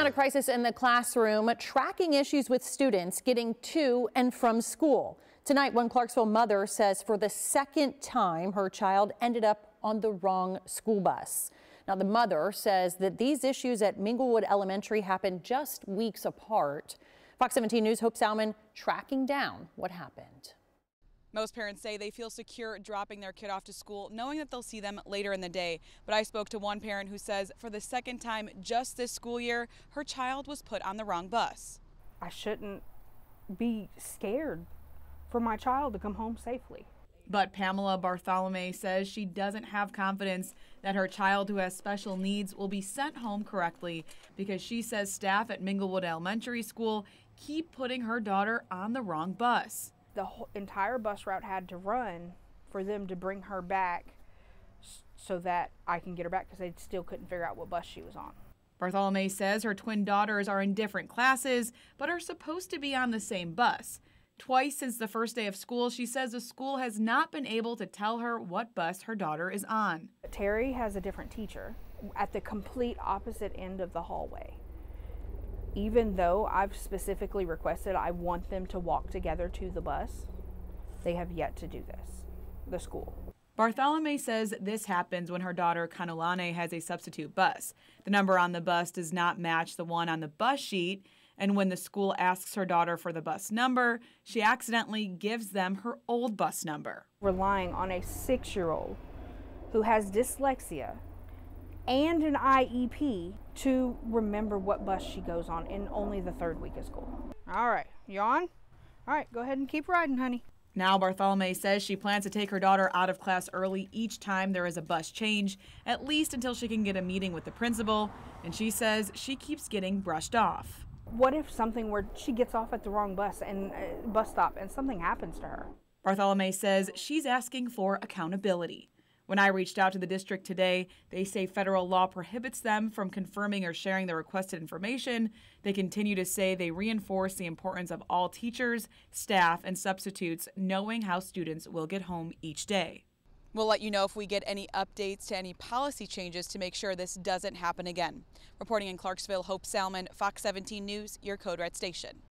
Now to crisis in the classroom, tracking issues with students getting to and from school. Tonight, one Clarksville mother says for the second time her child ended up on the wrong school bus. Now the mother says that these issues at Minglewood Elementary happened just weeks apart. Fox 17 News' Hope Salmon tracking down what happened. Most parents say they feel secure dropping their kid off to school, knowing that they'll see them later in the day. But I spoke to one parent who says for the second time just this school year, her child was put on the wrong bus. I shouldn't be scared for my child to come home safely. But Pamela Bartholomai says she doesn't have confidence that her child who has special needs will be sent home correctly because she says staff at Minglewood Elementary School keep putting her daughter on the wrong bus. The whole entire bus route had to run for them to bring her back so that I can get her back because they still couldn't figure out what bus she was on. Bartholomai says her twin daughters are in different classes but are supposed to be on the same bus. Twice since the first day of school, she says the school has not been able to tell her what bus her daughter is on. Terry has a different teacher at the complete opposite end of the hallway. Even though I've specifically requested I want them to walk together to the bus, they have yet to do this, the school. Bartholomai says this happens when her daughter Kanulane has a substitute bus. The number on the bus does not match the one on the bus sheet, and when the school asks her daughter for the bus number, she accidentally gives them her old bus number. Relying on a 6-year-old who has dyslexia and an IEP to remember what bus she goes on in only the 3rd week of school. All right, you on? All right, go ahead and keep riding, honey. Now Bartholomai says she plans to take her daughter out of class early each time there is a bus change, at least until she can get a meeting with the principal, and she says she keeps getting brushed off. What if something where she gets off at the wrong bus stop and something happens to her? Bartholomai says she's asking for accountability. When I reached out to the district today, they say federal law prohibits them from confirming or sharing the requested information. They continue to say they reinforce the importance of all teachers, staff, and substitutes knowing how students will get home each day. We'll let you know if we get any updates to any policy changes to make sure this doesn't happen again. Reporting in Clarksville, Hope Salmon, Fox 17 News, your Code Red station.